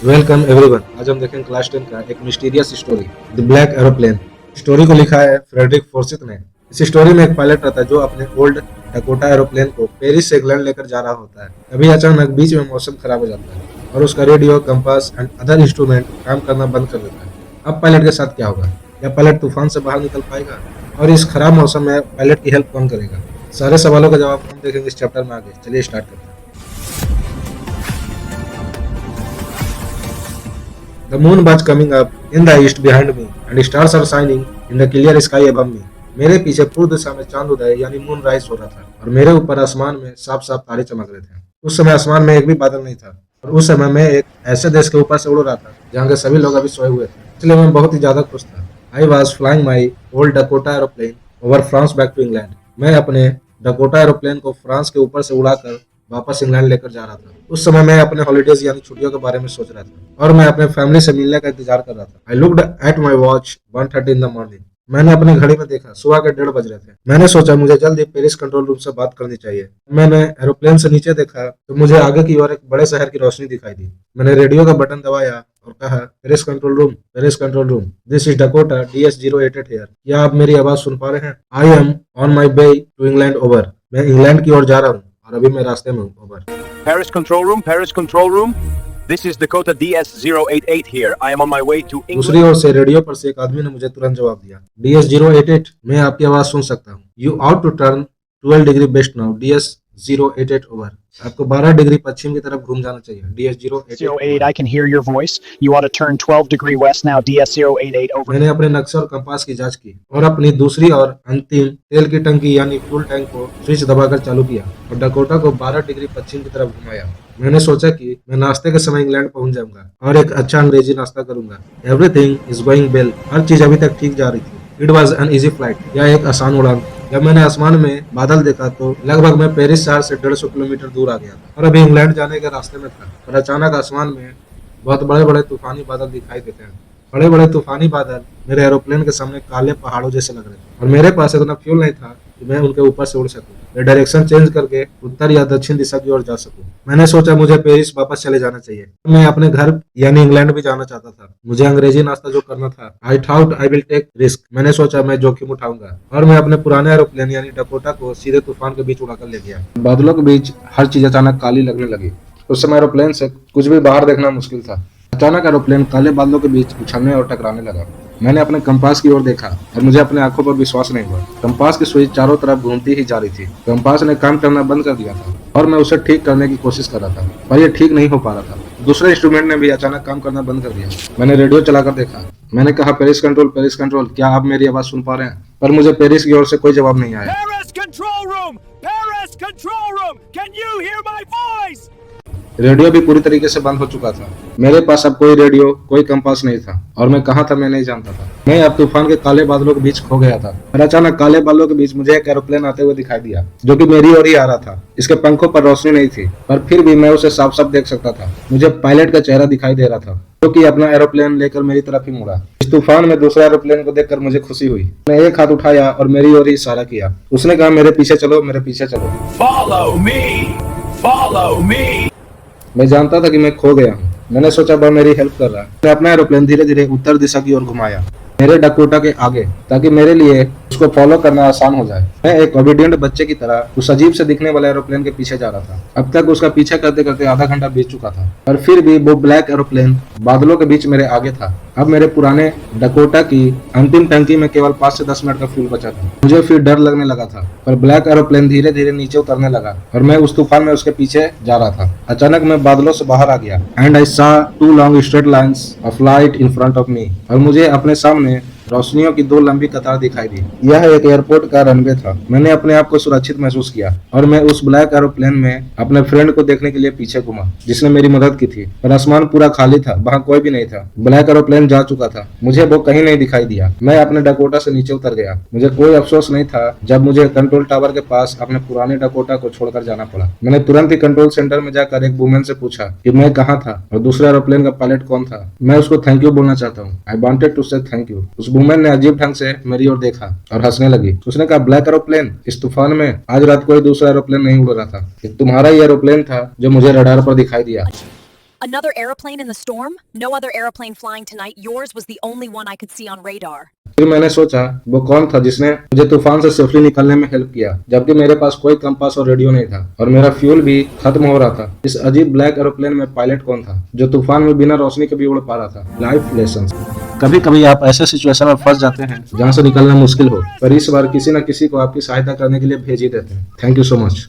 Welcome everyone. आज हम देखेंगे क्लास 10 का एक mysterious story, the black aeroplane. Story को लिखा है फ्रेडरिक फोर्सिथ ने। इस स्टोरी में एक पायलट रहता है जो अपने ओल्ड डकोटा एरोप्लेन को पेरिस से इंग्लैंड लेकर जा रहा होता है। तभी अचानक बीच में मौसम खराब हो जाता है और उसका radio, compass and other instrument काम करना बंद कर देता है। अब पायलट के साथ क्या होगा? क्या पायलट तूफान से बाहर निकल पाएगा? और इस खराब मौसम में पायलट की हेल्प कौन करेगा? सारे सवालों का जवाब हम देखेंगे इस चैप्टर में आगे। चलिए स्टार्ट करते हैं। The moon was coming up in the east behind me and stars are shining in the clear sky above me. मेरे पीछे पूर्व दिशा में चांद उदय यानी मून राइज हो रहा था और मेरे ऊपर आसमान में साफ साफ तारे चमक रहे थे। उस समय आसमान में एक भी बादल नहीं था और उस समय मैं एक ऐसे देश के ऊपर से उड़ रहा था जहाँ के सभी लोग अभी सोए हुए थे, इसलिए मैं बहुत ही ज्यादा खुश था। I was flying my old Dakota aeroplane over France back to England. मैं अपने डकोटा एरोप्लेन को फ्रांस के ऊपर से उड़ाकर वापस इंग्लैंड लेकर जा रहा था। उस समय मैं अपने हॉलीडेज यानी छुट्टियों के बारे में सोच रहा था और मैं अपने फैमिली से मिलने का इंतजार कर रहा था। I looked at my watch 1:30 in the morning. मैंने अपनी घड़ी में देखा, सुबह के 1:30 बज रहे थे। मैंने सोचा मुझे जल्द ही पेरिस कंट्रोल रूम से बात करनी चाहिए। मैंने एरोप्लेन से नीचे देखा तो मुझे आगे की ओर एक बड़े शहर की रोशनी दिखाई दी। मैंने रेडियो का बटन दबाया और कहा, Paris control room, Paris control room, this is Dakota DS-088 here. क्या आप मेरी आवाज सुन पा रहे हैं? I am on my way to England, over. मैं इंग्लैंड की ओर जा रहा हूँ और अभी मैं रास्ते में हूँ, over. Paris Control Room, Paris Control Room. This is Dakota DS-088 here. I am on my way to England. दूसरी ओर से रेडियो पर से एक आदमी ने मुझे तुरंत जवाब दिया, DS-088, मैं आपकी आवाज सुन सकता हूँ। You ought to turn 12 degree west now, DS-088, over. आपको 12 डिग्री पश्चिम की तरफ घूम जाना चाहिए, DS-088। 08, I can hear your voice. You ought to turn 12 degree west now, DS-088, over. मैंने अपने नक्शे और कंपास की जांच की और अपनी दूसरी और अंतिम तेल की टंकी यानी फ्यूल टैंक को स्विच दबाकर चालू किया और डकोटा को 12 डिग्री पश्चिम की तरफ घुमाया। मैंने सोचा कि मैं नाश्ते के समय इंग्लैंड पहुंच जाऊंगा और एक अच्छा अंग्रेजी नाश्ता करूंगा। एवरीथिंग इज गोइंग वेल, हर चीज अभी तक ठीक जा रही थी। It was an easy flight, यह एक आसान उड़ान। जब मैंने आसमान में बादल देखा तो लगभग मैं पेरिस शहर से 150 किलोमीटर दूर आ गया था और अभी इंग्लैंड जाने के रास्ते में था। और अचानक आसमान में बहुत बड़े बड़े तूफानी बादल दिखाई देते हैं। बड़े बड़े तूफानी बादल मेरे एरोप्लेन के सामने काले पहाड़ों जैसे लग रहे थे और मेरे पास इतना फ्यूल नहीं था कि मैं उनके ऊपर से उड़ सकूं या डायरेक्शन चेंज करके उत्तर या दक्षिण दिशा की ओर जा सकूं। मैंने सोचा मुझे पेरिस वापस चले जाना चाहिए। मैं अपने घर यानी इंग्लैंड भी जाना चाहता था। मुझे अंग्रेजी नाश्ता जो करना था, I thought I will take risk. मैंने सोचा मैं जोखिम उठाऊंगा और मैं अपने पुराने एरोप्लेन यानी डकोटा को सीधे तूफान के बीच उड़ाकर ले गया। बादलों के बीच हर चीज अचानक काली लगने लगी। उस समय एरोप्लेन से कुछ भी बाहर देखना मुश्किल था। अचानक एरोप्लेन काले बादलों के बीच उछलने और टकराने लगा। मैंने अपने कंपास की ओर देखा और मुझे अपने आंखों पर विश्वास नहीं हुआ। कंपास की सुई चारों तरफ घूमती ही जा रही थी। कंपास ने काम करना बंद कर दिया था और मैं उसे ठीक करने की कोशिश कर रहा था पर यह ठीक नहीं हो पा रहा था। दूसरे इंस्ट्रूमेंट ने भी अचानक काम करना बंद कर दिया। मैंने रेडियो चलाकर देखा। मैंने कहा, पेरिस कंट्रोल, क्या आप मेरी आवाज सुन पा रहे हैं? पर मुझे पेरिस की ओर से कोई जवाब नहीं आया। Paris Control Room, can you hear my voice? Radio भी पूरी तरीके से बंद हो चुका था। मेरे पास अब कोई रेडियो, कोई कंपास नहीं था और मैं कहाँ था मैं नहीं जानता था। मैं अब तूफान के काले बादलों के बीच खो गया था और अचानक काले बादलों के बीच मुझे एक एरोप्लेन आते हुए दिखाई दिया जो कि मेरी ओर ही आ रहा था। इसके पंखों पर रोशनी नहीं थी पर फिर भी मैं उसे साफ साफ देख सकता था। मुझे पायलट का चेहरा दिखाई दे रहा था जो कि अपना एरोप्लेन लेकर मेरी तरफ ही मुड़ा। इस तूफान में दूसरा एरोप्लेन को देखकर मुझे खुशी हुई। मैंने एक हाथ उठाया और मेरी ओर ही इशारा किया। उसने कहा, मेरे पीछे चलो, मेरे पीछे चलो। Follow me. मैं जानता था कि मैं खो गया हूँ। मैंने सोचा वह मेरी हेल्प कर रहा है। मैंने अपना एरोप्लेन धीरे धीरे उत्तर दिशा की ओर घुमाया, मेरे डकोटा के आगे, ताकि मेरे लिए उसको फॉलो करना आसान हो जाए। मैं एक ओबीडिएंट बच्चे की तरह उस अजीब से दिखने वाले एरोप्लेन के पीछे जा रहा था। अब तक उसका पीछा करते करते आधा घंटा बीत चुका था पर फिर भी वो ब्लैक एरोप्लेन बादलों के बीच मेरे आगे था। अब मेरे पुराने डकोटा की अंतिम टंकी में केवल 5 से 10 मिनट का फ्यूल बचा था। मुझे फिर डर लगने लगा था पर ब्लैक एरोप्लेन धीरे धीरे नीचे उतरने लगा और मैं उस तूफान में उसके पीछे जा रहा था। अचानक मैं बादलों से बाहर आ गया and I saw 2 long straight lines of light in front of me. और मुझे अपने सामने रोशनियों की 2 लंबी कतार दिखाई दी। यह एक एयरपोर्ट का रनवे था। मैंने अपने आप को सुरक्षित महसूस किया और मैं उस ब्लैक एरोप्लेन में अपने फ्रेंड को देखने के लिए पीछे घूमा जिसने मेरी मदद की थी। पर आसमान पूरा खाली था, वहाँ कोई भी नहीं था। ब्लैक एरोप्लेन जा चुका था, मुझे वो कहीं नहीं दिखाई दिया। मैं अपने डकोटा से नीचे उतर गया। मुझे कोई अफसोस नहीं था जब मुझे कंट्रोल टावर के पास अपने पुराने डकोटा को छोड़कर जाना पड़ा। मैंने तुरंत ही कंट्रोल सेंटर में जाकर एक वुमेन से पूछा कि मैं कहाँ था और दूसरे एरोप्लेन का पायलट कौन था। मैं उसको थैंक यू बोलना चाहता हूँ। आई वांटेड टू से थैंक यू। उस वुमेन ने अजीब ढंग से मेरी ओर देखा और हंसने लगी। उसने कहा, ब्लैक एरोप्लेन, इस तूफान में आज रात कोई दूसरा एरोप्लेन नहीं उड़ रहा था। ये तुम्हारा ही एरोप्लेन था जो मुझे रडार पर दिखाई दिया। Another aeroplane in the storm? No other aeroplane flying tonight. Yours was the only one I could see on radar. फिर मैंने सोचा वो कौन था जिसने मुझे तूफान से सेफली निकलने में हेल्प किया, जबकि मेरे पास कोई कंपास और रेडियो नहीं था और मेरा फ्यूल भी खत्म हो रहा था। इस अजीब ब्लैक एरोप्लेन में पायलट कौन था जो तूफान में बिना रोशनी के भी उड़ पा रहा था। Life lesson. कभी कभी आप ऐसे सिचुएशन में फंस जाते हैं जहाँ से निकलना मुश्किल हो, पर इस बार किसी न किसी को आपकी सहायता करने के लिए भेज ही देते हैं। Thank you so much.